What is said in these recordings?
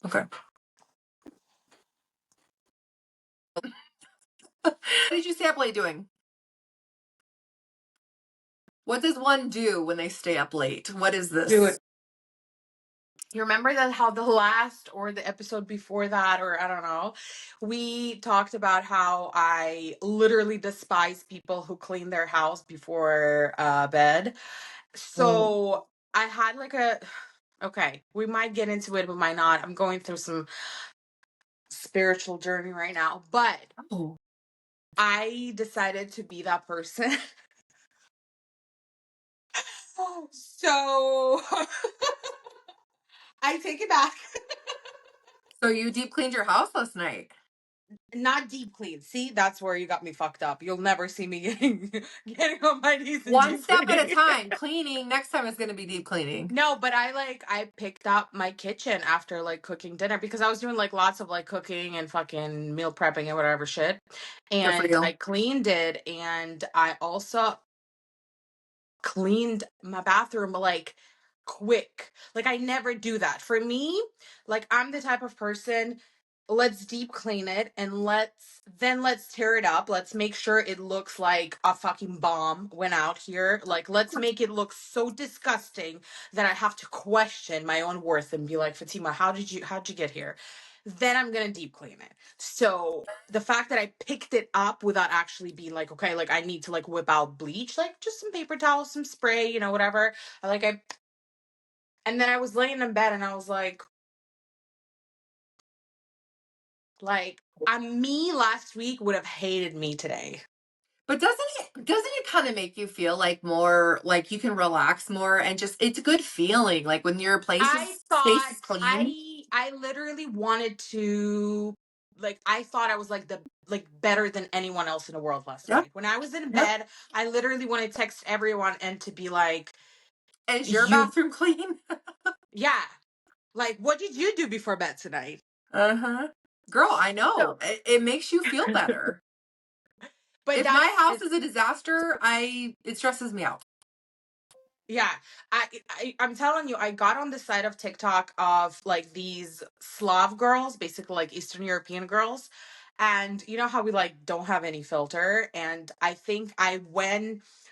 Okay. What did you stay up late doing? What does one do when they stay up late? What is this? Do it. You remember that how the last or the episode before that, or I don't know, we talked about how I literally despise people who clean their house before bed. So I had like okay, we might get into it, but might not. I'm going through some spiritual journey right now, but I decided to be that person. So I take it back. So you deep cleaned your house last night? Not deep clean. See, that's where you got me fucked up. You'll never see me getting on my knees and One deep step cleaning. at a time. Cleaning. Next time is going to be deep cleaning. No, but I picked up my kitchen after like cooking dinner because I was doing like lots of like cooking and fucking meal prepping and whatever shit. Good for And you. I cleaned it, and I also cleaned my bathroom like quick. Like I never do that. For me, like I'm the type of person, let's deep clean it and let's tear it up. Let's make sure it looks like a fucking bomb went out here. Like let's make it look so disgusting that I have to question my own worth and be like, Fatima, how'd you get here? Then I'm gonna deep clean it. So the fact that I picked it up without actually being like, okay, like I need to like whip out bleach, like just some paper towels, some spray, whatever. And then I was laying in bed and I was like, me last week would have hated me today. But doesn't it kind of make you feel like more like you can relax more and just it's a good feeling like when your space is clean? I literally wanted to, like, I thought I was like better than anyone else in the world last night. When I was in bed, I literally wanted to text everyone and to be like, is your bathroom clean? Yeah. Like, what did you do before bed tonight? Uh-huh. Girl, I know. It makes you feel better. But if my house is a disaster, it stresses me out. Yeah, I'm telling you, I got on the side of TikTok of like these Slav girls, basically like Eastern European girls, and you know how we like don't have any filter, and I think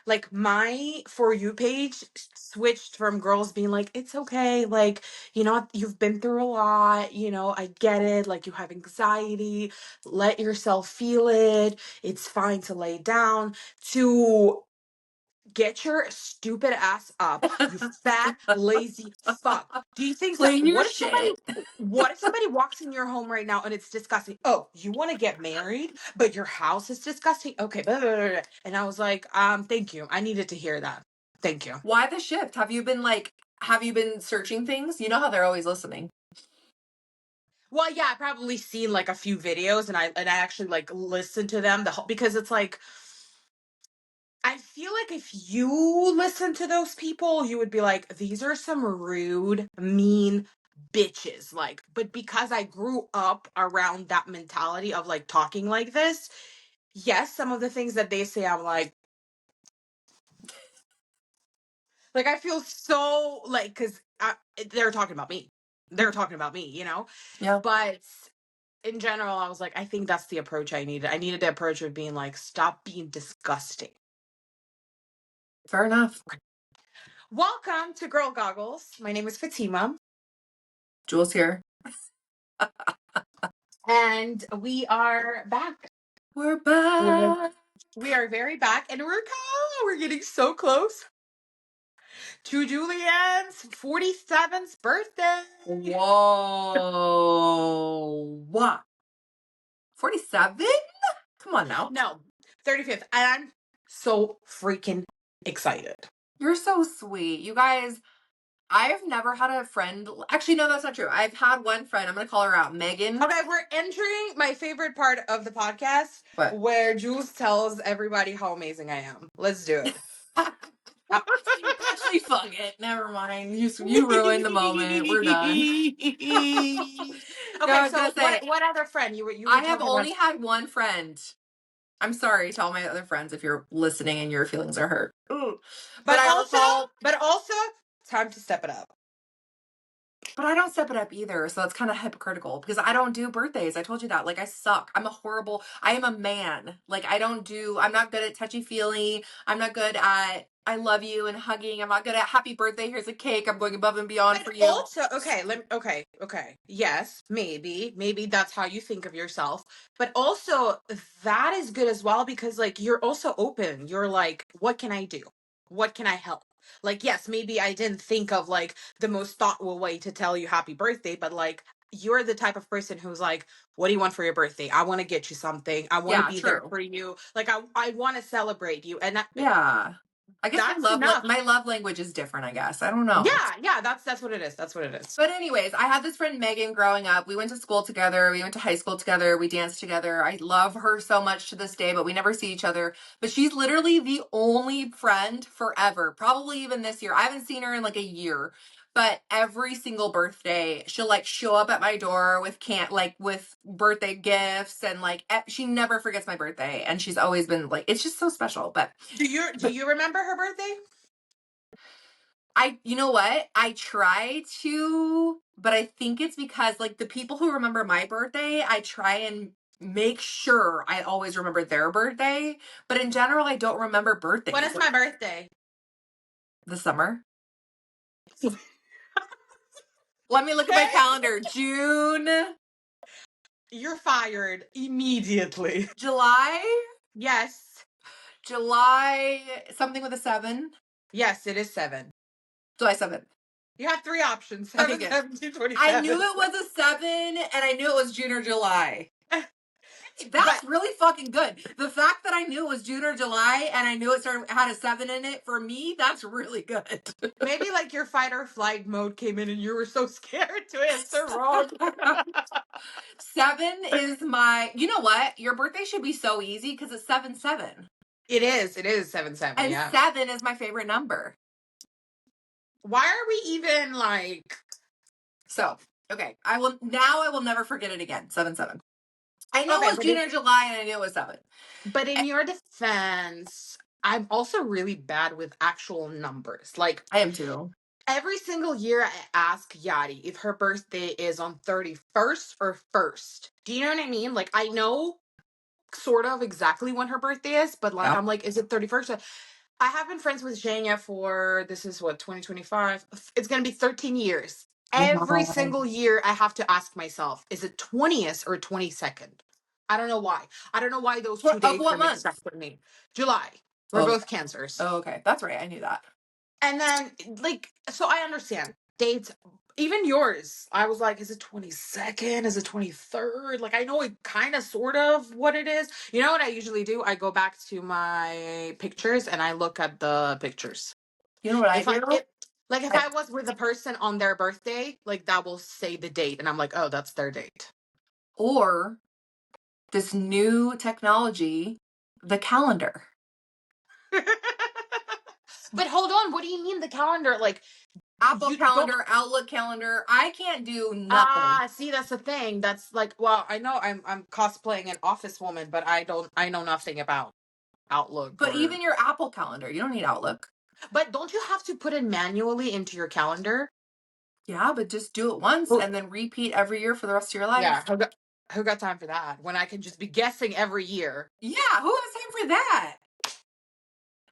like my For You page switched from girls being like, it's okay, like, you've been through a lot, I get it, like you have anxiety, let yourself feel it, it's fine to lay down, to get your stupid ass up, you fat, lazy fuck. Do you think that what if somebody walks in your home right now and it's disgusting? Oh, you want to get married, but your house is disgusting? Okay, blah, blah, blah, blah. And I was like, thank you. I needed to hear that. Thank you. Why the shift? Have you been searching things? You know how they're always listening. Well, yeah, I probably seen like a few videos and I actually like listened to them because it's like, I feel like if you listen to those people, you would be like, these are some rude, mean bitches. Like, but because I grew up around that mentality of like talking like this, yes, some of the things that they say, I'm like, I feel so like, because they're talking about me. They're talking about me, Yeah. But in general, I was like, I think that's the approach I needed. I needed the approach of being like, stop being disgusting. Fair enough. Welcome to Girl Goggles. My name is Fatima. Jules here. And we are back. We're back. We are very back, and we're getting so close to Julianne's 47th birthday. Whoa. What? 47? Come on now. No, 35th. And I'm so freaking excited. You're so sweet. You guys, I've never had a friend. Actually, no, that's not true. I've had one friend. I'm going to call her out. Megan. Okay, we're entering my favorite part of the podcast where Jules tells everybody how amazing I am. Let's do it. Actually, fuck it. Never mind. You ruined the moment. We're done. Okay, so what other friend? You were I have only had one friend. I'm sorry to all my other friends if you're listening and your feelings are hurt. Ooh. But also, time to step it up. But I don't step it up either, so it's kind of hypocritical because I don't do birthdays. I told you that. Like, I suck. I am a man. Like, I'm not good at touchy-feely. I'm not good at, I love you and hugging. I'm not good at happy birthday. Here's a cake. I'm going above and beyond But for you. also, okay. Yes, maybe that's how you think of yourself. But also, that is good as well because, like, you're also open. You're like, what can I do? What can I help? Like, yes, maybe I didn't think of like the most thoughtful way to tell you happy birthday, but like, you're the type of person who's like, what do you want for your birthday? I want to get you something. I want to Yeah, be there true. for you. Like, I want to celebrate you, and Yeah. I guess that's enough. my love language is different, I guess. I don't know. Yeah. That's what it is. That's what it is. But anyways, I had this friend Megan growing up. We went to school together. We went to high school together. We danced together. I love her so much to this day, but we never see each other. But she's literally the only friend forever, probably even this year. I haven't seen her in like a year. But every single birthday, she'll like show up at my door with with birthday gifts and like she never forgets my birthday. And she's always been like, it's just so special. Do you remember her birthday? You know what? I try to, but I think it's because like the people who remember my birthday, I try and make sure I always remember their birthday. But in general, I don't remember When birthdays. is my birthday? The summer. Let me look at my Okay. calendar. June, You're fired immediately. July, Yes. July, something with a 7. Yes, it is 7. July 7th. You have 3 options. Okay, 7, good. 17, I 27. knew it was a 7 and I knew it was June or July. But That's really fucking good. The fact that I knew it was June or July and I knew had a 7 in it, for me, that's really good. maybe like your fight or flight mode came in and you were so scared to answer wrong. 7 is you know what? Your birthday should be so easy because it's 7-7. It is. It is 7, 7. And Yeah. 7 is my favorite number. Why are we even like? So, okay. I will never forget it again. 7-7. I know Okay, it was June or July and I knew it was 7. but in your defense, I'm also really bad with actual numbers. Like, I am too. every single year I ask Yadi if her birthday is on 31st or 1st. Do you know what I mean? Like, I know sort of exactly when her birthday is, but like, Yeah. I'm like, is it 31st? I have been friends with Zhenya for, this is what, 2025? It's going to be 13 years. Every Wow. single year I have to ask myself, is it 20th or 22nd? I don't know why. I don't know why those two Of dates what are mixed up month? for me. July. We're Oh, both cancers. oh, okay. That's right. I knew that. And then, like, so I understand dates, even yours. I was like, is it 22nd? Is it 23rd? Like, I know it kind of, sort of what it is. You know what I usually do? I go back to my pictures and I look at the pictures. You know what I If I, do? it, like, if I was with a person on their birthday, like, that will say the date. And I'm like, oh, that's their date. Or this new technology, the calendar. But hold on, what do you mean the calendar? Like, Apple you don't. calendar, Outlook calendar. I can't do nothing. See, that's the thing. That's like, well, I know I'm cosplaying an office woman, but I know nothing about Outlook But or. even your Apple calendar, you don't need Outlook. But don't you have to put it manually into your calendar? Yeah, but just do it once Who- and then repeat every year for the rest of your Yeah, life. who got time for that when I can just be guessing every year? Yeah, who has time for that?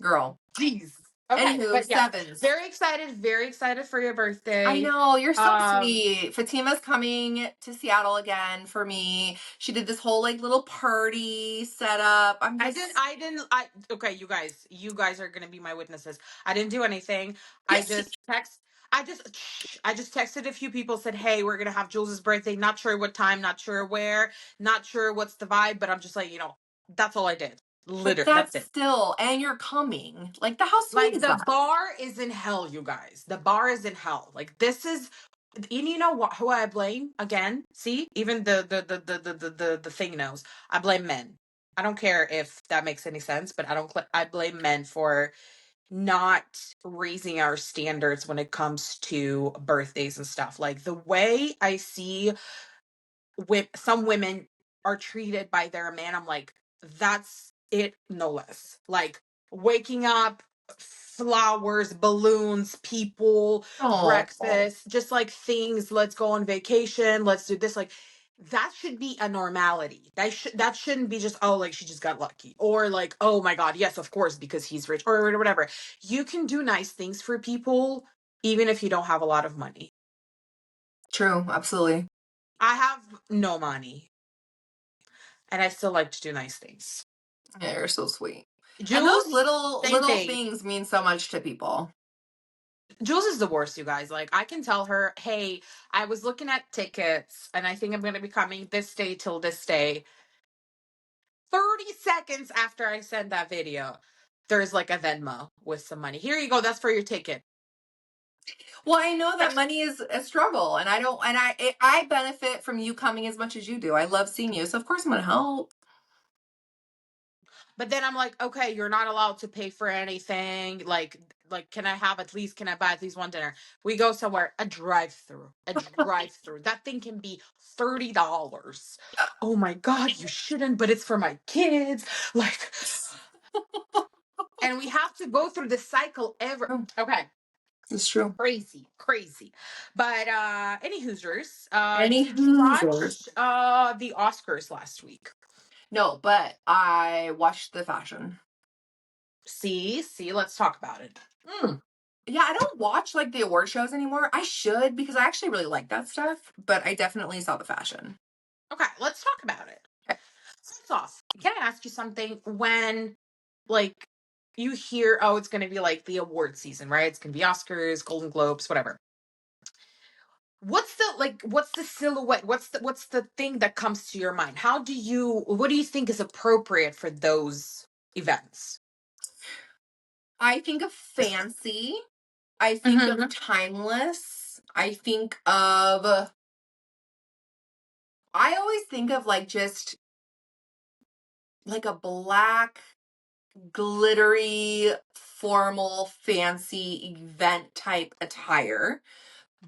Girl. Jeez. Okay, Anywho, but yes, sevens. very excited for your I birthday. know, you're so Um, sweet. Fatima's coming to Seattle again for me. She did this whole like little party setup. okay, you guys are gonna be my witnesses. I didn't do anything. I Yes, just text, I just texted a few people, said, hey, we're gonna have Jules's birthday. Not sure what time, not sure where, not sure what's the vibe, but I'm just like, that's all I did. but Literally, that's that's it. still, and you're coming. Like, how sweet Like, is the that? bar is in hell, you guys. The bar is in hell. Like, this is, and you know what? Who I blame again? See, even the thing knows. I blame men. I don't care if that makes any sense, but I blame men for not raising our standards when it comes to birthdays and stuff. Like, the way I see some women are treated by their man, I'm like, that's it, no less. Like, waking up flowers, balloons, people, Oh, breakfast, just like things. Let's go on vacation. Let's do this. Like that should be a normality. That shouldn't be just, oh, like she just got lucky, or like, oh my god, yes, of course, because he's rich, or whatever. You can do nice things for people even if you don't have a lot of money. true, absolutely. I have no money and I still like to do nice things. Yeah, you're so sweet. And those Jules, little same little thing. things mean so much to people. Jules is the worst, you guys. Like, I can tell her, hey, I was looking at tickets and I think I'm going to be coming this day till this day. 30 seconds after I send that video, there's like a Venmo with some money. Here you go. That's for your ticket. Well, I know that money is a struggle, and I benefit from you coming as much as you do. I love seeing you, so of course I'm gonna help. But then I'm like, okay, you're not allowed to pay for anything. Like, can I buy at least one dinner? We go somewhere, a drive through. That thing can be $30. Oh my God, you shouldn't, but it's for my kids. Like, and we have to go through the cycle Oh, okay. it's true. Crazy. But any Hoosers, Any did you Hoosiers? watch the Oscars last week? No, but I watched the fashion. See, let's talk about it. Yeah, I don't watch like the award shows anymore. I should because I actually really like that stuff, but I definitely saw the fashion. Okay, let's talk about it. Okay. First off, can I ask you something? When, like, you hear, oh, it's going to be like the award season, right? It's going to be Oscars, Golden Globes, whatever. What's the silhouette? What's the thing that comes to your mind? What do you think is appropriate for those events? I think of fancy. I think of Mm-hmm. timeless. I always think of like just like a black, glittery, formal, fancy event type attire.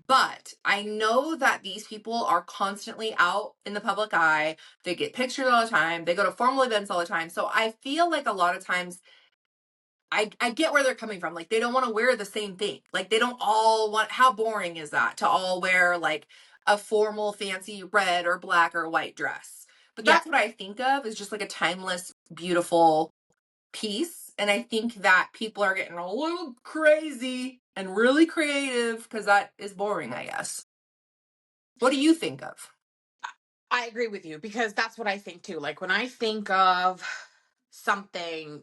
But I know that these people are constantly out in the public eye. They get pictures all the time. They go to formal events all the time. So I feel like a lot of times I get where they're coming from. Like they don't want to wear the same thing. Like they don't all want, how boring is that to all wear like a formal fancy red or black or white dress? But Yeah. that's what I think of is just like a timeless, beautiful piece. And I think that people are getting a little crazy and really creative because that is boring, I guess. What do you think of? I agree with you because that's what I think too. Like when I think of something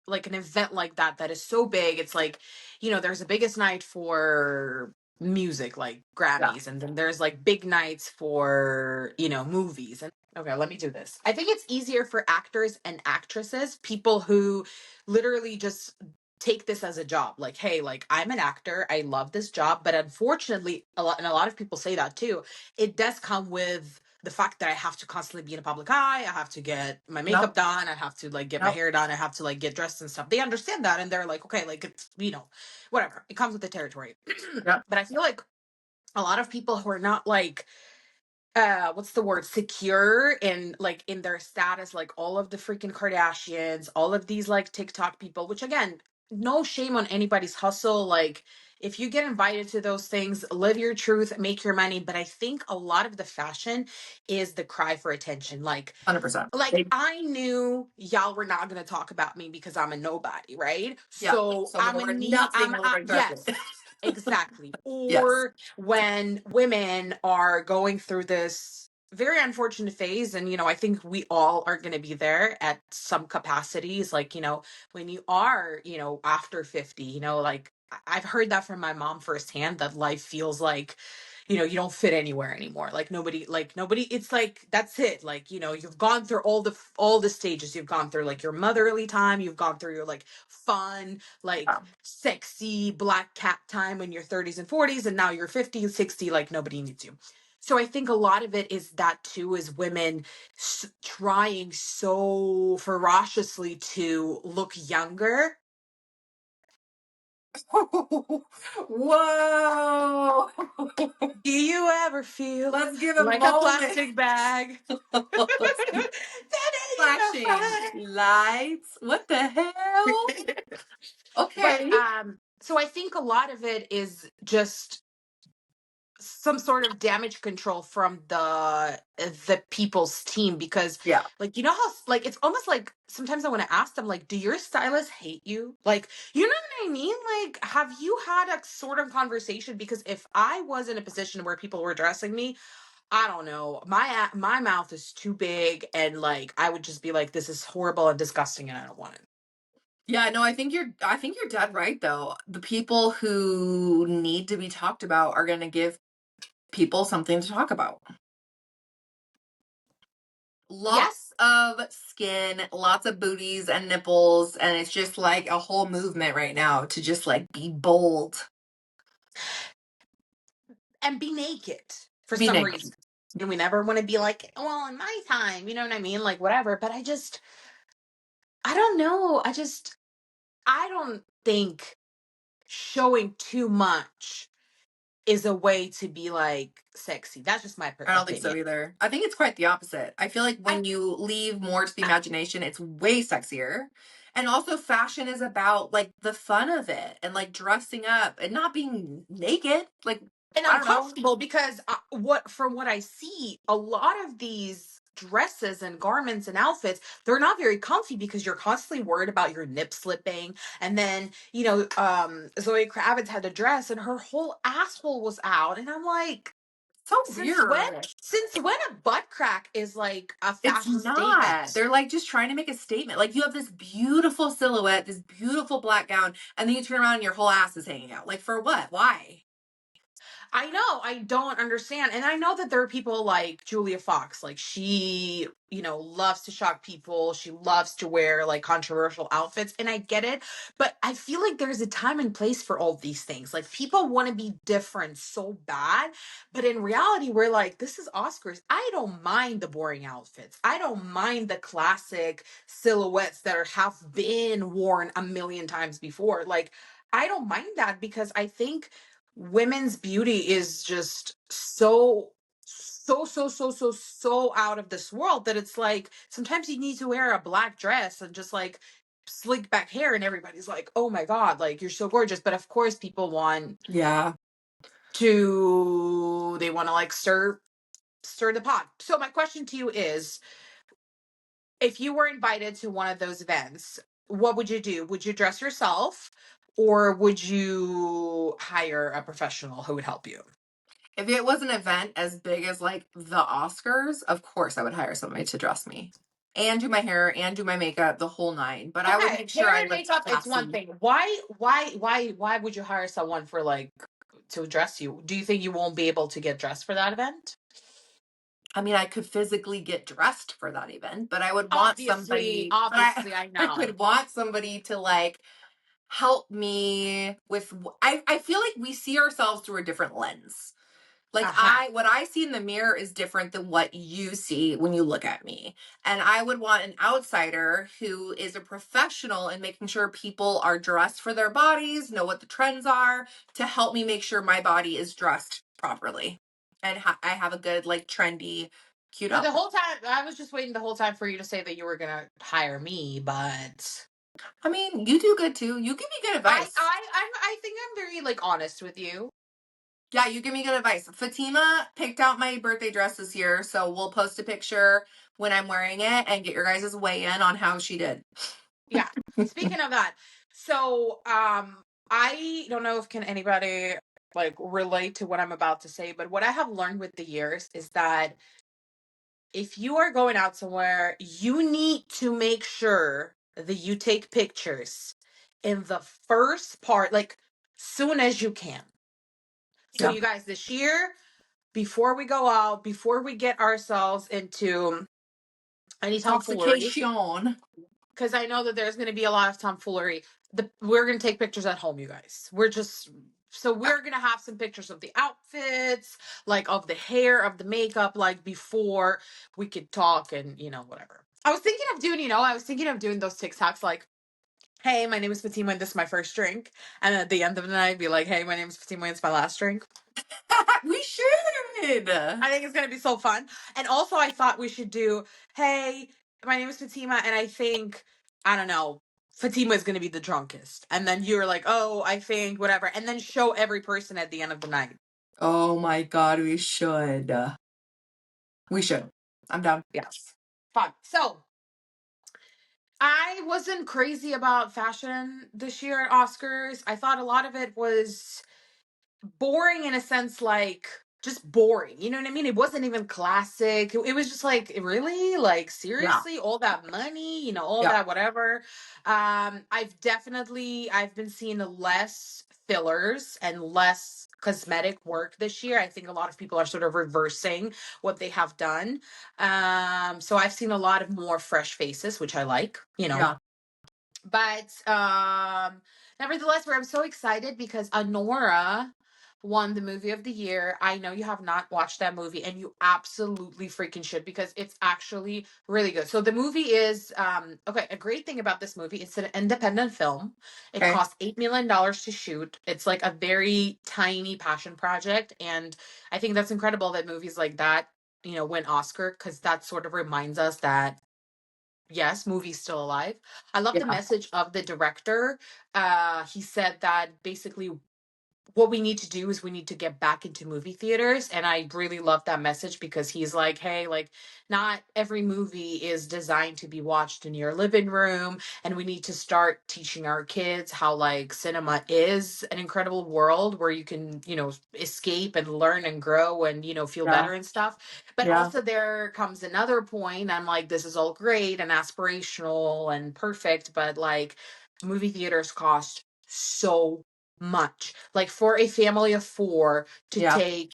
like an event like that is so big, it's like, there's a biggest night for music like Yeah, Grammys, and then there's like big nights for, movies. And okay, let me do this. I think it's easier for actors and actresses, people who literally just take this as a job. Like, hey, like I'm an actor, I love this job, but unfortunately a lot of people say that too, it does come with the fact that I have to constantly be in a public eye, I have to get my makeup nope, done, I have to like get my nope, hair done, I have to like get dressed and stuff. They understand that and they're like, okay, like it's, whatever. It comes with the territory. yeah, But I feel like a lot of people who are not like what's the word, secure in like in their status, like all of the freaking Kardashians, all of these like TikTok people, which again, no shame on anybody's hustle. Like if you get invited to those things, live your truth, make your money. But I think a lot of the fashion is the cry for attention. Like 100%. like I knew y'all were not going to talk about me because I'm a nobody, right? Yeah, So so I'm I'm gonna a wear need. nothing on the red carpet. Yes, exactly. Yes, Or when women are going through this very unfortunate phase, and I think we all are going to be there at some capacities. Like when you are after 50, like I've heard that from my mom firsthand, that life feels like you don't fit anywhere anymore. Like nobody, it's like that's it. Like you've gone through all the stages. You've gone through like your motherly time, you've gone through your like fun, like yeah, sexy black cat time in your 30s and 40s, and now you're 50 and 60, like nobody needs you. So I think a lot of it is that too, is women trying so ferociously to look younger. whoa. Do you ever feel Let's give a like a moment. plastic bag? Let's give That ain't flashing enough. lights. What the hell? But Okay. so I think a lot of it is just some sort of damage control from the people's team, because Yeah. like you know how like it's almost like sometimes I want to ask them like, do your stylists hate you, like, you know what I mean, like have you had a sort of conversation? Because if I was in a position where people were dressing me, I don't know, my mouth is too big, and like I would just be like, this is horrible and disgusting and I don't want it. Yeah, no, I think you're dead right though. The people who need to be talked about are going to give people something to talk about. Yeah. Lots of skin, lots of booties and nipples, and it's just like a whole movement right now to just like be bold, And be naked for be some naked. reason. And we never want to be like, well, in my time, you know what I mean? Like, whatever. But I don't know. I don't think showing too much is a way to be like sexy. That's just my I don't think so opinion. either. I think it's quite the opposite. I feel like I, when you leave more to the imagination, it's way sexier. And also, fashion is about like the fun of it and like dressing up and not being naked. Like, and I don't know. uncomfortable because what from what I see, a lot of these dresses and garments and outfits, they're not very comfy because you're constantly worried about your nip slipping. And then Zoe Kravitz had a dress and her whole asshole was out, and I'm like, So since when weird. since when a butt crack is like a It's fashion not. statement? They're like just trying to make a statement. Like you have this beautiful silhouette, this beautiful black gown, and then you turn around and your whole ass is hanging out. Like for what? Why? I know, I don't understand. And I know that there are people like Julia Fox, like she, loves to shock people. She loves to wear like controversial outfits, and I get it. But I feel like there's a time and place for all these things. Like people want to be different so bad, but in reality, we're like, this is Oscars. I don't mind the boring outfits. I don't mind the classic silhouettes that have been worn a million times before. Like, I don't mind that because I think women's beauty is just so out of this world that it's like sometimes you need to wear a black dress and just like slick back hair and everybody's like, oh my god, like you're so gorgeous. But of course people want Yeah. they want to like stir the pot. So my question to you is, if you were invited to one of those events, what would you do? Would you dress yourself, or would you hire a professional who would help you? If it was an event as big as like the Oscars, of course I would hire somebody to dress me and do my hair and do my makeup, the whole nine. But I would Okay, make sure hair I and looked makeup, it's one classy. thing. Why would you hire someone for like to dress you? Do you think you won't be able to get dressed for that event? I mean, I could physically get dressed for that event, but I would want Obviously, somebody, but I, obviously, I I know. would want somebody to like help me with, I feel like we see ourselves through a different lens. Like Uh-huh. what I see in the mirror is different than what you see when you look at me. And I would want an outsider who is a professional in making sure people are dressed for their bodies, know what the trends are, to help me make sure my body is dressed properly. And I have a good, like, trendy, cute So the outfit. whole time I was just waiting the whole time for you to say that you were gonna hire me, but I mean, you do good too. You give me good advice. I think I'm very like honest with you. Yeah, you give me good advice. Fatima picked out my birthday dress this year, so we'll post a picture when I'm wearing it and get your guys' weigh in on how she did. Yeah. Speaking of that, so I don't know if can anybody like relate to what I'm about to say, but what I have learned with the years is that if you are going out somewhere, you need to make sure that you take pictures in the first part, like soon as you can. So Yeah. you guys, this year, before we go out, before we get ourselves into any tomfoolery, Intoxication. because I know that there's going to be a lot of tomfoolery. We're going to take pictures at home, you guys. We're going to have some pictures of the outfits, like of the hair, of the makeup, like before we could talk and, whatever. I was thinking of doing those TikToks like, hey, my name is Fatima and this is my first drink. And at the end of the night, be like, hey, my name is Fatima and it's my last drink. We should. I think it's going to be so fun. And also, I thought we should do, hey, my name is Fatima, and I think, I don't know, Fatima is going to be the drunkest. And then you're like, oh, I think whatever. And then show every person at the end of the night. Oh my God, we should. We should. I'm down. Yes. Fun. So I wasn't crazy about fashion this year at Oscars. I thought a lot of it was boring in a sense, like just boring. You know what I mean? It wasn't even classic. It was just like, really? Like, Yeah. seriously? All that money, all Yeah. that whatever. I've been seeing less fillers and less cosmetic work this year. I think a lot of people are sort of reversing what they have done. So I've seen a lot of more fresh faces, which I like. Yeah. But nevertheless, I'm so excited because Anora won the movie of the year. I know you have not watched that movie and you absolutely freaking should because it's actually really good. So the movie is okay, a great thing about this movie, it's an independent film. It Okay. cost $8 million to shoot. It's like a very tiny passion project, and I think that's incredible that movies like that, win Oscar, because that sort of reminds us that yes, movie's still alive. I love the Yeah. message of the director. He said that basically what we need to do is we need to get back into movie theaters, and I really love that message because he's like, hey, like, not every movie is designed to be watched in your living room, and we need to start teaching our kids how, like, cinema is an incredible world where you can, escape and learn and grow and, feel Yeah. better and stuff. But Yeah. also there comes another point. I'm like, this is all great and aspirational and perfect, but like, movie theaters cost so much. Like, for a family of four to Yeah. take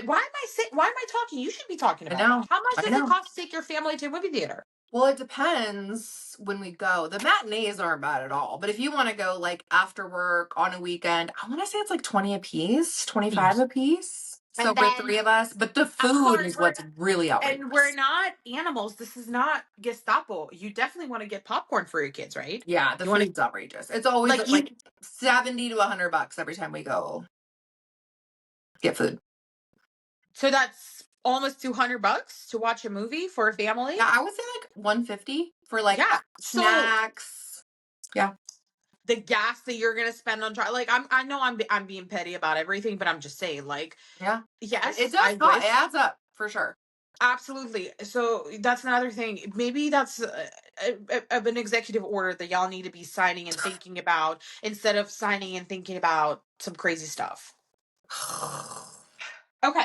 why am I talking? You should be talking I about it. know. How much I does it know. cost to take your family to a movie theater? Well, it depends when we go. The matinees aren't bad at all. But if you want to go like after work on a weekend, I want to say it's like 20 a piece, 25 a piece. So And for then, three of us, but the of food course, is what's really we're outrageous. not animals. This is not Gestapo. You definitely want to get popcorn for your kids, right? Yeah, the You want to, food's outrageous. It's always like, you like 70 to $100 every time we go get food. so that's almost $200 to watch a movie for a family. Yeah, I would say like 150 for like Yeah. So snacks. Yeah. the gas that you're gonna spend on like, I know I'm being petty about everything, but I'm just saying, like, Yeah. It yes, does I cost. It wish. adds up for sure. Absolutely. So that's another thing. Maybe that's an executive order that y'all need to be signing and thinking about instead of signing and thinking about some crazy stuff. Okay.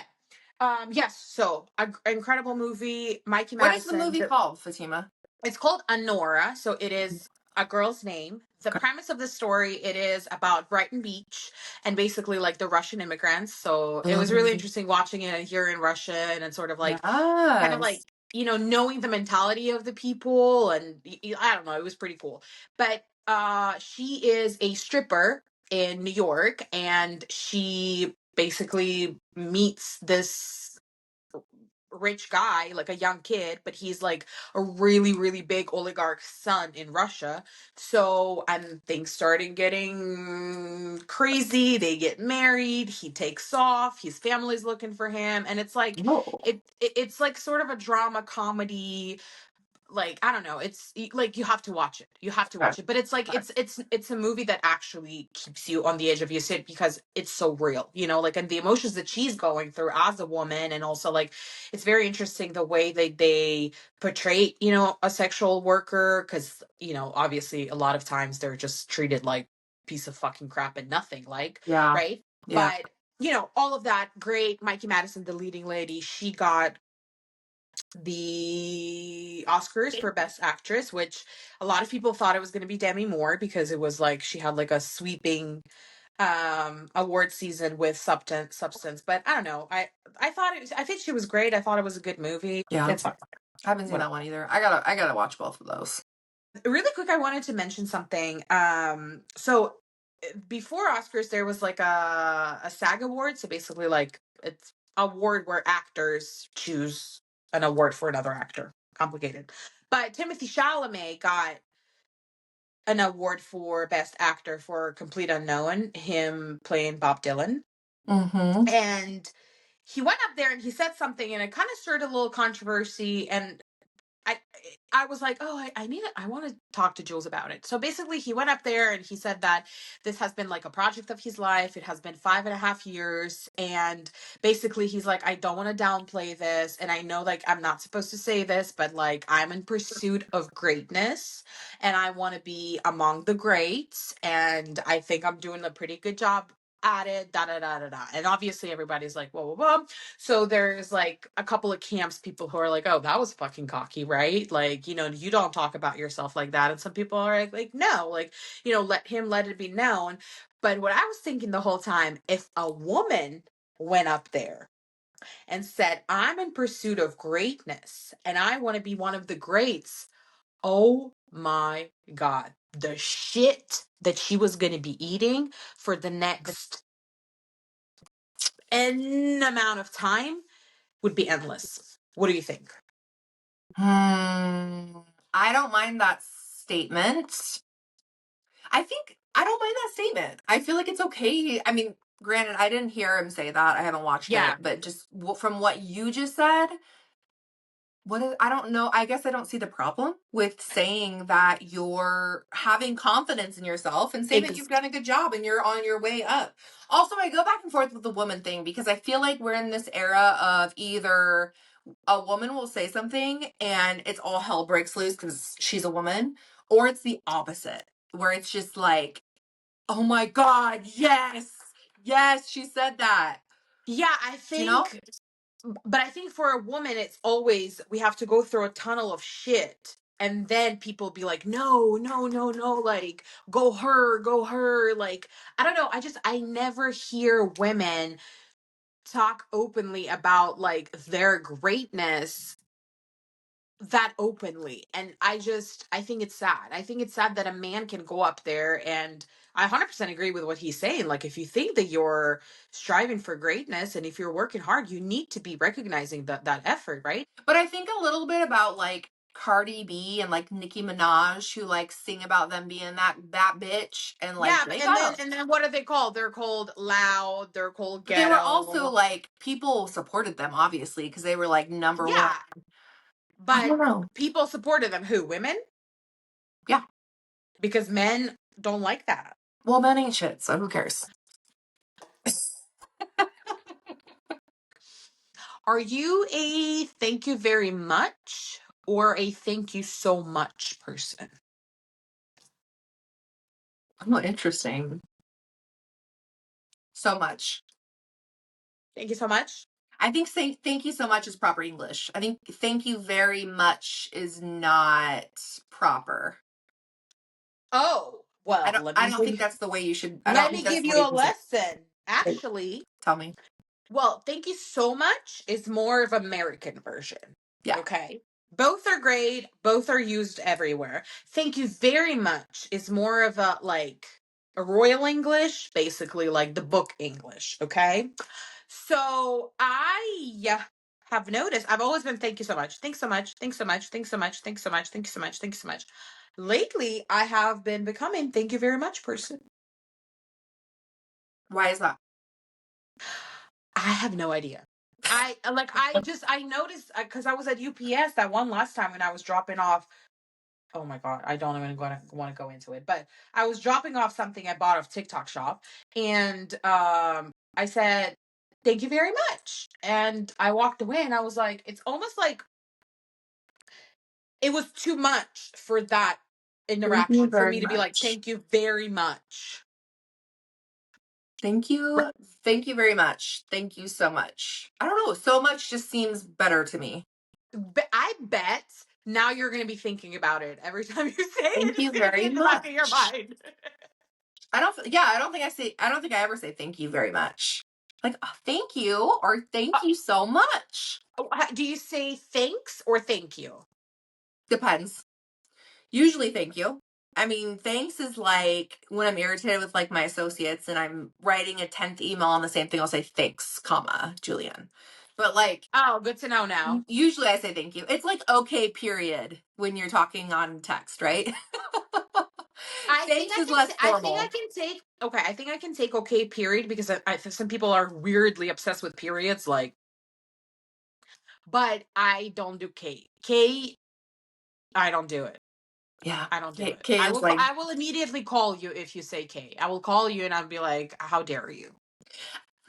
Yes. So incredible movie, Mikey What is the Madison. movie called, Fatima? It's called Honora, so it is a girl's name. The Okay. premise of the story, it is about Brighton Beach and basically like the Russian immigrants. So it was really Mm, interesting watching it and hearing Russian and sort of like kind of like yes. knowing the mentality of the people, and I don't know, it was pretty cool. But she is a stripper in New York, and she basically meets this rich guy, like a young kid, but he's like a really, really big oligarch son in Russia. So, and things started getting crazy. They get married. He takes off. His family's looking for him, and it's like Oh, it's like sort of a drama comedy, like, I don't know, it's like you have to watch it, okay. but it's like Okay. it's a movie that actually keeps you on the edge of your seat because it's so real, like, and the emotions that she's going through as a woman, and also like it's very interesting the way they portray a sexual worker, because obviously a lot of times they're just treated like piece of fucking crap and nothing, like, Yeah. right? Yeah. But all of that great. Mikey Madison, the leading lady, she got the Oscars for Best Actress, which a lot of people thought it was going to be Demi Moore because it was like she had like a sweeping award season with substance. But I don't know. I think she was great. I thought it was a good movie. Yeah. It's fine. I haven't seen Whatever. that one either. I gotta watch both of those. Really quick, I wanted to mention something. So before Oscars, there was like a SAG award. So basically, like, it's a award where actors choose an award for another actor. Complicated. But Timothy Chalamet got an award for Best Actor for Complete Unknown, him playing Bob Dylan. Mm-hmm. And he went up there and he said something, and it kind of stirred a little controversy. And I I was like, oh, I want to talk to Jules about it. So basically, he went up there and he said that this has been like a project of his life. It has been 5.5 years. And basically, he's like, I don't want to downplay this. And I know, like, I'm not supposed to say this, but like, I'm in pursuit of greatness and I want to be among the greats. And I think I'm doing a pretty good job at it, da da da da da. And obviously, everybody's like, whoa, whoa, whoa. So there's like a couple of camps people who are like, oh, that was fucking cocky, right? Like, you don't talk about yourself like that. And some people are like no, like, let it be known. But what I was thinking the whole time, if a woman went up there and said, I'm in pursuit of greatness and I want to be one of the greats, oh my God, the shit that she was going to be eating for the next N amount of time would be endless. What do you think? I don't mind that statement. I don't mind that statement. I feel like it's okay. I mean, granted, I didn't hear him say that. I haven't watched Yeah, it, but just from what you just said, I don't know. I guess I don't see the problem with saying that you're having confidence in yourself and say that ex- you've done a good job and you're on your way up. Also, I go back and forth with the woman thing because I feel like we're in this era of either a woman will say something and it's all hell breaks loose because she's a woman, or it's the opposite, where it's just like, oh my God, yes, yes, she said that. yeah, You know? but I think for a woman, it's always, we have to go through a tunnel of shit. And then people be like, no, no, no, no, like, go her. Like, I don't know. I never hear women talk openly about like their greatness that openly. And I think it's sad. I think it's sad that a man can go up there, and I 100% agree with what he's saying. Like, if you think that you're striving for greatness and if you're working hard, you need to be recognizing that effort, right? But I think a little bit about like Cardi B and like Nicki Minaj, who like sing about them being that bitch, and like Yeah, they and got then them. what are they called? They're called loud, they're called But they were also ghetto. like, people supported them obviously because they were like number one. Yeah, I but don't know. people supported them. Who? Women? Yeah. Because men don't like that. Well, men ain't shit, so who cares? Are you a thank you very much or a thank you so much person? Oh, interesting. So much. Thank you so much. I think saying thank you so much is proper English. I think thank you very much is not proper. Oh, I well, don't I don't think that's the way I don't let think me that's give the you way you a can say lesson. it. Actually, Tell me. well, thank you so much is more of American version. Yeah. Okay. Both are great, both are used everywhere. Thank you very much is more of a like a royal English, basically like the book English, okay? So I have noticed I've always been thank you so much. Thanks so much. Thanks so much. Thanks so much. Thanks so much. Thank you so much. Thanks so much. Lately, I have been becoming thank you very much person. Why is that? I have no idea. I noticed because I was at UPS that one last time when I was dropping off. Oh my God, I don't even want to go into it, but I was dropping off something I bought off TikTok shop, and I said thank you very much, and I walked away, and I was like, it's almost like it was too much for that Thank you interaction for very me to be like much. thank you very much. Thank you. Thank you very much. Thank you so much. I don't know. So much just seems better to me. I bet now you're going to be thinking about it every time you say it. Thank It's you going to be very in the back of your much. mind. I don't think I ever say thank you very much. Like, oh, thank you or thank you so much. Do you say thanks or thank you? Depends. Usually thank you. I mean, thanks is like when I'm irritated with like my associates and I'm writing a 10th email on the same thing, I'll say thanks, comma, Julianne. But like Oh, good to know now. usually I say thank you. It's like okay, period, when you're talking on text, right? Thanks is less I think I formal. can take. Okay, I think I can take okay period because I think some people are weirdly obsessed with periods. Like, but I don't do K. K. I don't do it. Yeah. I don't do it. K is like, I will immediately call you if you say K. I will call you and I'll be like, how dare you?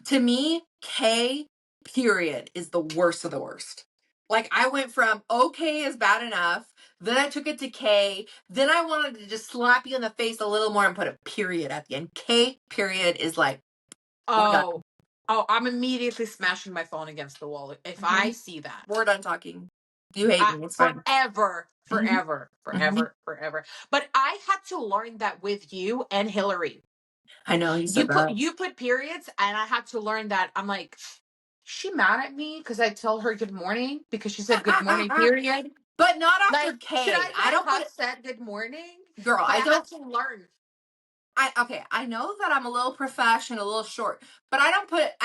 to me, K period is the worst of the worst. Like I went from okay is bad enough, then I took it to K, then I wanted to just slap you in the face a little more and put a period at the end. K period is like, we're done. Oh, oh, I'm immediately smashing my phone against the wall if I Mhm. see that. We're done talking. You hate me. It's fine. Forever, Mhm. forever, Mhm. forever, forever. But I had to learn that with you and Hillary. I know you said that. You put periods, and I had to learn that. I'm like, she mad at me because I tell her good morning because she said good morning, period. But not after Like, should K. I I don't not put have it, said good morning? girl. But I I had don't. to learn. I okay. I know that I'm a little professional, a little short, but I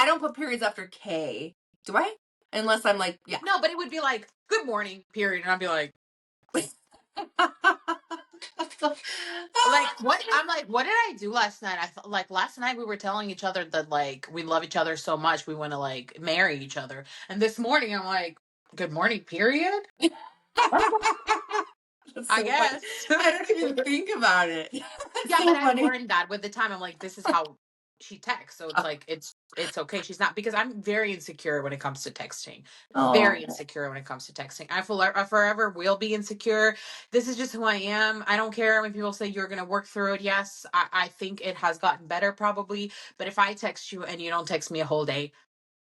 don't put periods after K. Do I? Unless I'm like, yeah. No, but it would be like good morning, period, and I'd be like, what? I'm like, what did I do last night? I thought like last night we were telling each other that like we love each other so much we want to like marry each other, and this morning I'm like, good morning, period. That's I so funny. guess. I don't even think about it. That's Yeah, but so I've funny. learned that with the time. I'm like, this is how she texts. So it's like it's okay. She's not because I'm very insecure when it comes to texting. Very Oh. insecure when it comes to texting. I forever will be insecure. This is just who I am. I don't care when people say you're gonna work through it. Yes, I think it has gotten better probably. But if I text you and you don't text me a whole day,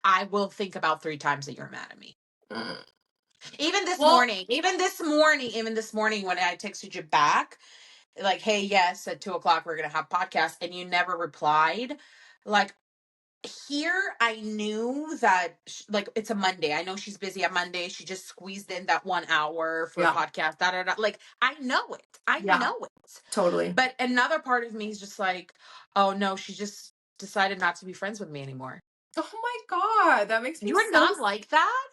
I will think about 3 times that you're mad at me. Mm. Well, Even this morning when I texted you back like, hey, yes, at 2 o'clock we're gonna have podcast, and you never replied. Like here, I knew that like it's a Monday. I know she's busy on Monday. She just squeezed in that 1 hour for yeah, podcast. Da da da. Like I know it. I yeah, know it. totally. But another part of me is just like, oh no, she just decided not to be friends with me anymore. Oh my God, that makes me You're so. not like that.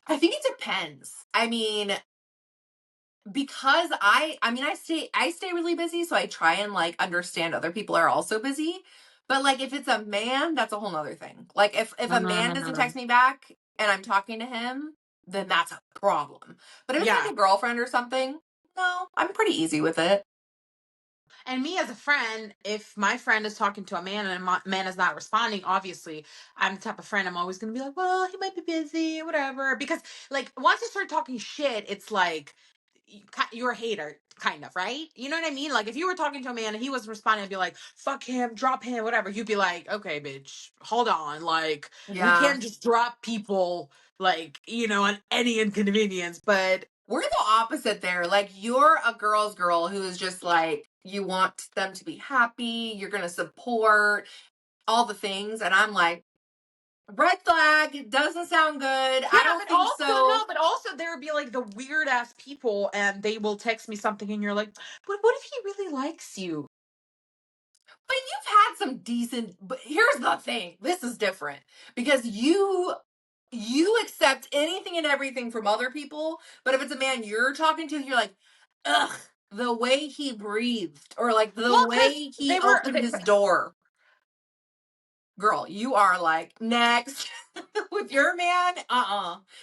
I think it depends. I mean, because I mean I stay really busy, so I try and like understand other people are also busy. But like if it's a man, that's a whole nother thing. Like if a man doesn't Mhm. text me back and I'm talking to him, then that's a problem. But if it's Yeah. like a girlfriend or something, no, I'm pretty easy with it. And me as a friend, if my friend is talking to a man and a man is not responding, obviously, I'm the type of friend I'm always going to be like, well, he might be busy, whatever. Because, like, once you start talking shit, it's like you're a hater, kind of, right? You know what I mean? Like, if you were talking to a man and he wasn't responding, I'd be like, fuck him, drop him, whatever. You'd be like, okay, bitch, hold on. Like, we Yeah. can't just drop people, like, on any inconvenience. But We're the opposite there. Like you're a girl's girl who is just like you want them to be happy, you're going to support all the things and I'm like red flag, it doesn't sound good. yeah, I don't but think also so. no, but also there would be like the weird ass people, and they will text me something, and you're like, "But what if he really likes you?" But you've had some decent. But here's the thing: this is different because you accept anything and everything from other people. But if it's a man you're talking to, you're like, ugh, the way he breathed or like the Well, because way he they were. opened his door. Girl, you are like next with your man.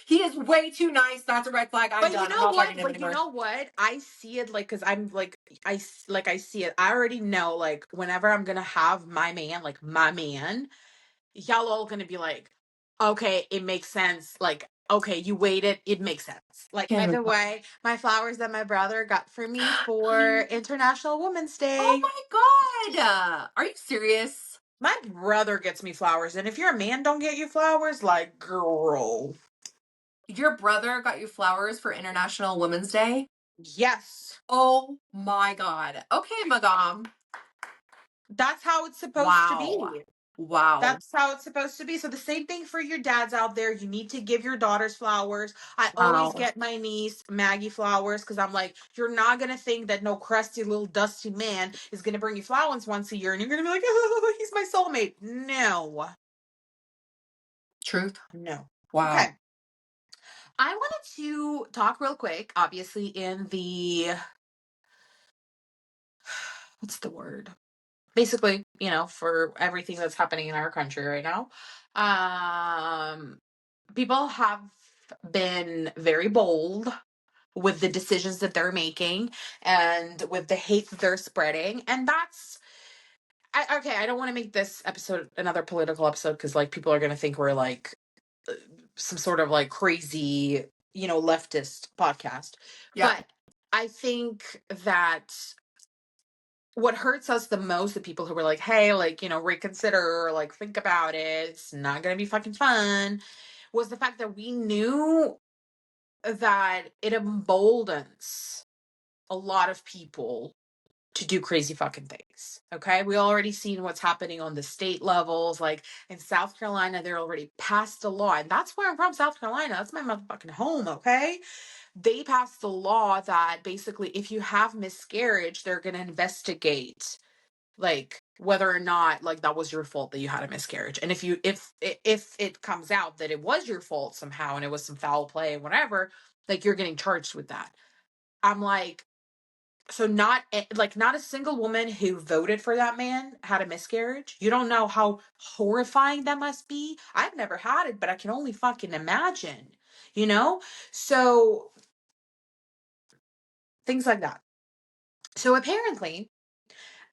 He is way too nice. That's a red flag. I'm But you done. I'm know not talking what? to him But you anymore. know what? I see it like because I'm like I see it. I already know like whenever I'm gonna have my man, y'all all gonna be like, okay, it makes sense. Like, okay, you waited, it makes sense. Like, by Can't the even. way, my flowers that my brother got for me for International Women's Oh Day. my God. Are you serious? My brother gets me flowers, and if your man don't get you flowers, like, girl. Your brother got you flowers for International Women's Day? Yes. Oh my God. Okay, Magam. That's how it's supposed to Wow. be. Wow. That's how it's supposed to be. So the same thing for your dads out there. You need to give your daughters flowers. I always Wow. get my niece Maggie flowers because I'm like, you're not gonna think that no crusty little dusty man is gonna bring you flowers once a year, and you're gonna be like, oh, he's my soulmate. No, Truth. no. Wow. Okay. I wanted to talk real quick, obviously, in the what's the word? Basically, for everything that's happening in our country right now. Um, People have been very bold with the decisions that they're making and with the hate that they're spreading. And that's okay, I don't want to make this episode another political episode because like people are going to think we're like some sort of like crazy, leftist podcast. Yeah. But I think that what hurts us the most, the people who were like, hey, like, reconsider, like, think about it, it's not gonna be fucking fun, was the fact that we knew that it emboldens a lot of people to do crazy fucking things. Okay. We already seen what's happening on the state levels. Like in South Carolina, they're already passed a law. And that's where I'm from, South Carolina. That's my motherfucking home. Okay. They passed a law that basically if you have miscarriage, they're gonna investigate like whether or not like that was your fault that you had a miscarriage. And if it comes out that it was your fault somehow and it was some foul play and whatever, like you're getting charged with that. I'm like, so not a single woman who voted for that man had a miscarriage. You don't know how horrifying that must be. I've never had it, but I can only fucking imagine, you know? So things like that. So apparently,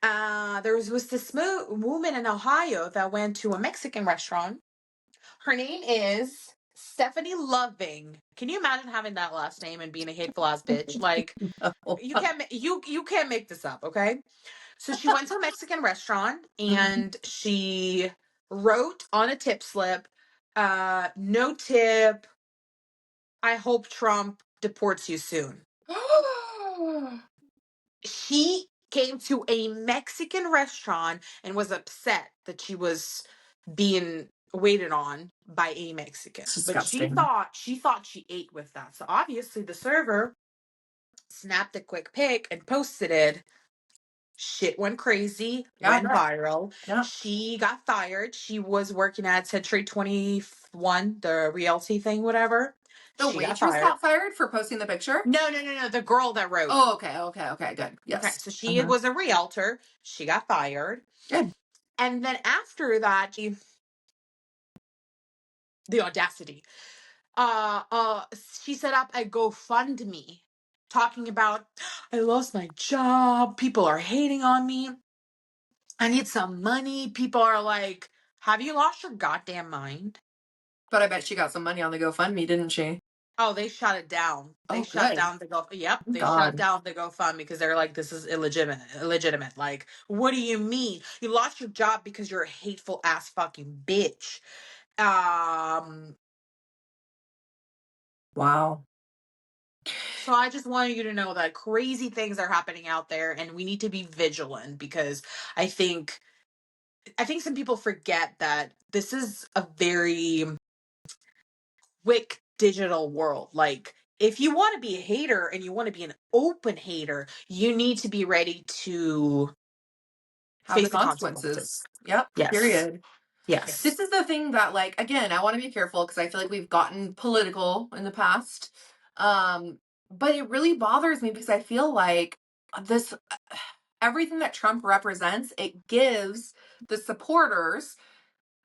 there was this woman in Ohio that went to a Mexican restaurant. Her name is Stephanie Loving. Can you imagine having that last name and being a hateful ass bitch? Like you can't make this up, okay? So she went to a Mexican restaurant and she wrote on a tip slip, no tip. I hope Trump deports you soon. She came to a Mexican restaurant and was upset that she was being waited on by a Mexican. It's But she disgusting. thought she ate with that. So obviously the server snapped a quick pic and posted it. Shit went crazy, Yeah, I went bet. viral. Yeah. She got fired. She was working at Century 21, the realty thing, whatever. The She got waitress fired. got fired for posting the picture? No, no, no, no. The girl that wrote. Oh, okay, okay, okay, good. Okay, Yes. so she was a realtor. She got fired. Good. And then after that, the audacity. Uh, uh, she set up a GoFundMe talking about, I lost my job. People are hating on me. I need some money. People are like, have you lost your goddamn mind? But I bet she got some money on the GoFundMe, didn't she? Oh, they shut it down. They Oh, shut good. down the Go. Yep, Thank they shut God. down the GoFundMe because they're like, this is illegitimate. Illegitimate. Like, what do you mean? You lost your job because you're a hateful ass fucking bitch. Um, Wow. so I just wanted you to know that crazy things are happening out there, and we need to be vigilant because I think some people forget that this is a very quick digital world. Like, if you want to be a hater and you want to be an open hater, you need to be ready to Have the face the consequences. consequences. Yep. Yes. Period. This Yes. is the thing that, like, again, I want to be careful because I feel like we've gotten political in the past. But it really bothers me because I feel like this, everything that Trump represents, it gives the supporters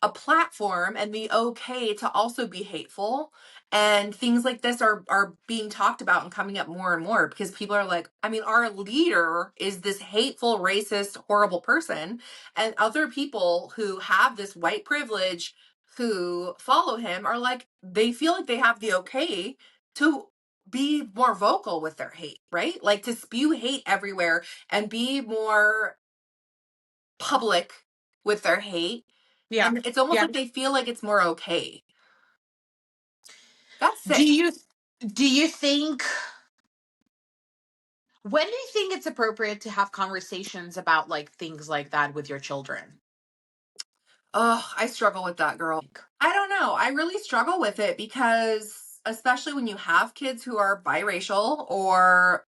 a platform and the okay to also be hateful, and things like this are being talked about and coming up more and more because people are like, I mean, our leader is this hateful, racist, horrible person, and other people who have this white privilege who follow him are like, they feel like they have the okay to be more vocal with their hate, right? Like to spew hate everywhere and be more public with their hate, Yeah. and it's almost Yeah. like they feel like it's more okay. That's Do sick. you do you think when do you think it's appropriate to have conversations about like things like that with your children? Oh, I struggle with that, girl. I don't know. I really struggle with it because, especially when you have kids who are biracial, or,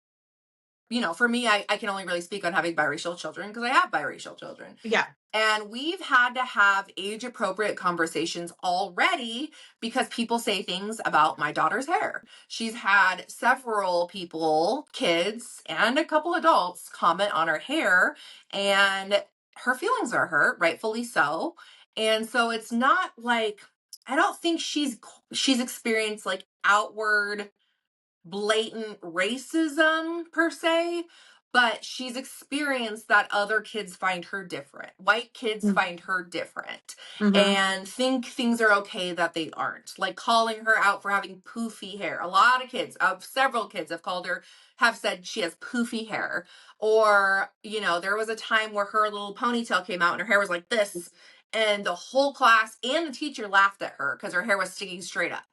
for me, I can only really speak on having biracial children because I have biracial children. Yeah. And we've had to have age appropriate conversations already because people say things about my daughter's hair. She's had several people, kids, and a couple adults comment on her hair, and her feelings are hurt, rightfully so. And so it's not like, I don't think she's experienced like outward blatant racism per se, but she's experienced that other kids find her different. White kids find her different Mm-hmm. and think things are okay that they aren't. Like calling her out for having poofy hair. A lot of kids, several kids have called her, have said she has poofy hair. Or, there was a time where her little ponytail came out and her hair was like this. And the whole class and the teacher laughed at her because her hair was sticking straight up.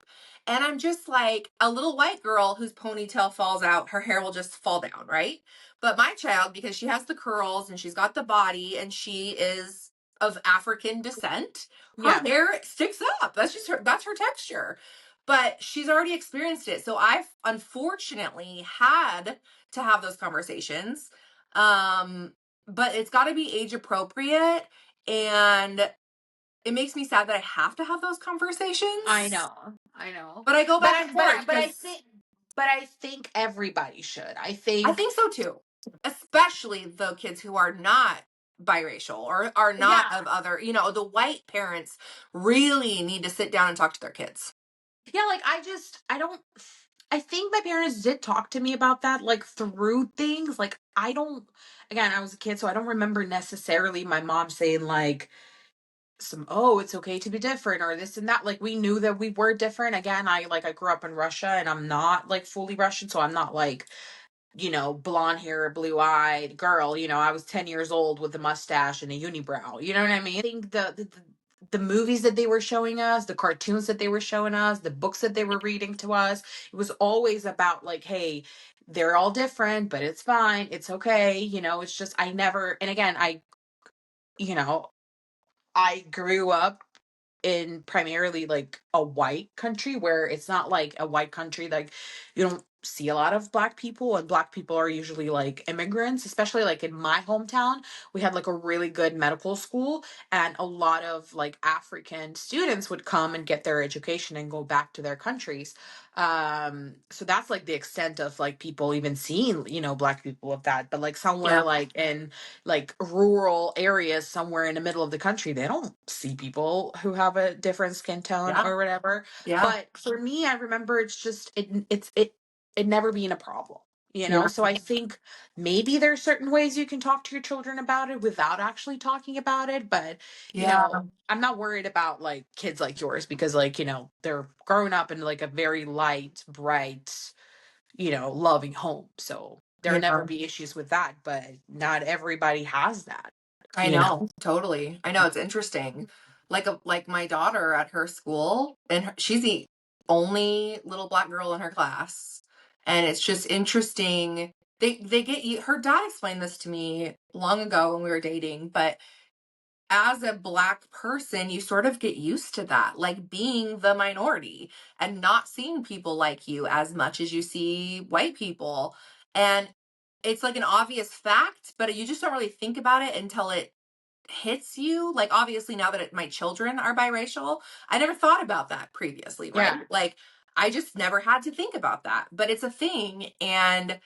And I'm just like, a little white girl whose ponytail falls out, her hair will just fall down, right? But my child, because she has the curls and she's got the body and she is of African descent, her Yeah, hair sticks up. That's her texture. But she's already experienced it. So I've unfortunately had to have those conversations. But it's got to be age appropriate, and it makes me sad that I have to have those I conversations. know, I know. But I go But back I, and but forth I, but I because think, but I think everybody should. I I think, think so too. Especially the kids who are not biracial or are not yeah, of other, the white parents really need to sit down and talk to their kids. yeah. Like I don't. I think my parents did talk to me about that, like through things. Like I don't. Again, I was a kid, so I don't remember necessarily my mom saying like oh, it's okay to be different or this and that. Like we knew that we were different. Again, I grew up in Russia and I'm not like fully Russian, so I'm not like blonde hair, blue eyed girl. I was 10 years old with a mustache and a unibrow. You know what I mean? I think the movies that they were showing us, the cartoons that they were showing us, the books that they were reading to us, it was always about like, hey, they're all different, but it's fine. It's okay. It's just, I never, and again, you know, I grew up in primarily like a white country where it's not like a white country like you don't see a lot of black people, and black people are usually like immigrants, especially like in my hometown. We had like a really good medical school, and a lot of like African students would come and get their education and go back to their countries. So that's like the extent of like people even seeing black people of that. But like somewhere Yeah. like in like rural areas somewhere in the middle of the country, they don't see people who have a different skin tone Yeah. or whatever. Yeah. But for me, I remember it's just it never being a problem. Yeah. So I think maybe there's certain ways you can talk to your children about it without actually talking about it. But Yeah. I'm not worried about like kids like yours because like they're growing up in like a very light, bright, loving home. So there'll Yeah. never be issues with that, but not everybody has that, I you know? know, totally. I know it's interesting. Like my daughter at her school, and she's the only little black girl in her class, and it's just interesting. They get you. Her dad explained this to me long ago when we were dating, but as a black person, you sort of get used to that, like being the minority and not seeing people like you as much as you see white people. And it's like an obvious fact, but you just don't really think about it until it hits you. Like, obviously, now that my children are biracial, I never thought about that previously, Yeah. right? Like, I just never had to think about that, but it's a thing. And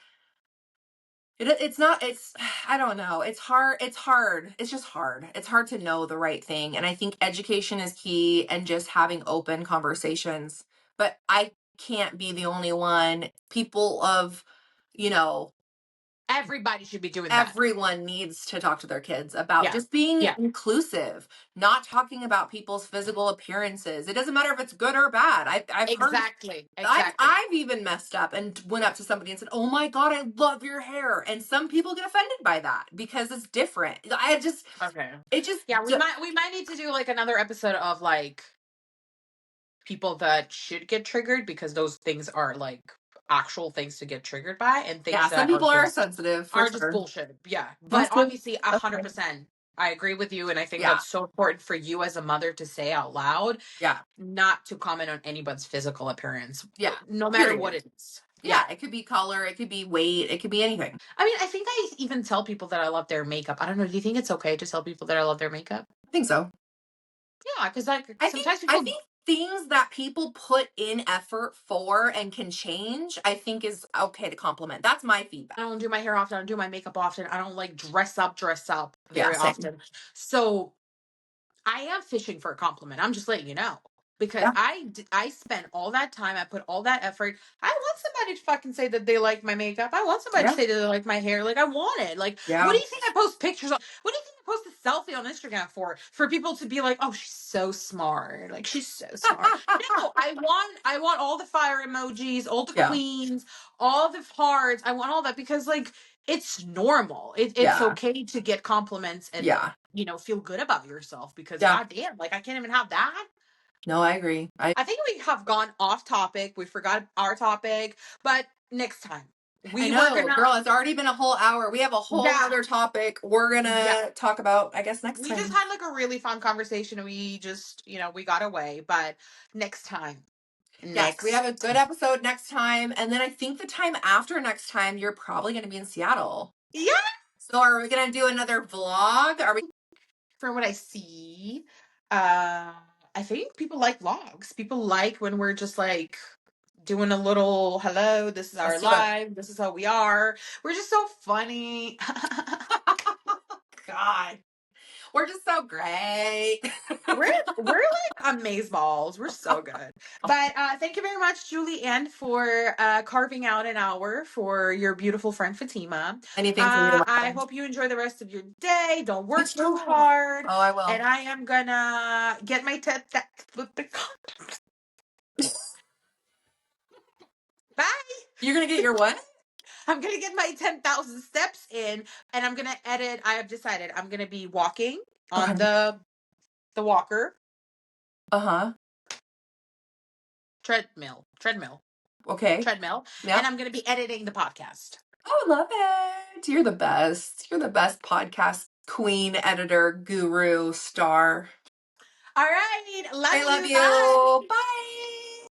it's not, it's, I don't know. It's hard. It's hard. It's just hard. It's hard to know the right thing. And I think education is key and just having open conversations. But I can't be the only one. People of, you know, Everybody should be doing that. everyone needs to talk to their kids about Yeah. just being Yeah. inclusive, not talking about people's physical appearances. It doesn't matter if it's good or bad. I've heard, Exactly. I've Exactly. I've even messed up and went up to somebody and said, "Oh my god, I love your hair," and some people get offended by that because it's different. Okay. It just Yeah, we might need to do like another episode of like people that should get triggered because those things are like actual things to get triggered by, and yeah. things Some that people are sensitive for are just sure. bullshit. Yeah. But Okay. obviously 100% I agree with you, and I think Yeah, that's so important for you as a mother to say out loud, yeah, not to comment on anybody's physical appearance, yeah. no matter what Period. it is. Yeah. Yeah, it could be color, it could be weight, it could be anything. I mean, I think I even tell people that I love their makeup. I don't know. Do you think it's okay to tell people that I love their makeup? I think so. Yeah, because like I think sometimes I people, think things that people put in effort for and can change, I think is okay to compliment. That's my I feedback. don't do my hair often. I don't do my makeup often. I don't like dress up Yeah, very same. often. So I am fishing for a compliment. I'm just letting you know. because Yeah. I spent all that time, I put all that effort. I want somebody to fucking say that they like my makeup. I want somebody to Yeah. say that they like my hair. Like, I want it. Like, what Yeah. do you think I post pictures on? What do you think I post a selfie on Instagram for? For people to be like, oh, she's so smart. Like, she's so smart. No, I want all the fire emojis, all the Yeah. queens, all the hearts. I want all that because like it's normal. It's Yeah. okay to get compliments and Yeah. feel good about yourself because Yeah. goddamn, like I can't even have that. No, I agree. I think we have gone off topic. We forgot our topic, but next time I we were know, gonna, girl, it's already been a whole hour. We have a whole yeah, nother topic we're yeah. gonna talk about, I guess, next We just time. had like a really fun conversation. We just, we got away, but next time, Yes, we have next a good time. episode next time. And then I think the time after next time, you're probably gonna be in Seattle. Yeah. So are we gonna do another vlog? Are we From what I see, uh, I think people like vlogs. People like when we're just like doing a little hello, this is our let's do it. live, this is how we are. We're just so funny. God. We're just so great. We're like amazeballs. We're so good. But thank you very much, Julianne, for carving out an hour for your beautiful friend Fatima. Anything for you, my I friend. hope you enjoy the rest of your day. Don't You work too too. hard. Oh, I will. And I am gonna get my bye. You're gonna get your what? I'm gonna get my 10,000 steps in, and I'm gonna edit. I have decided I'm gonna be walking on Okay. the walker Uh-huh. treadmill, Okay. and Yep. I'm gonna be editing the podcast. Oh, I love it. You're the best. You're the best podcast queen, editor, guru, star. All right, love I love you. Bye. you. Bye.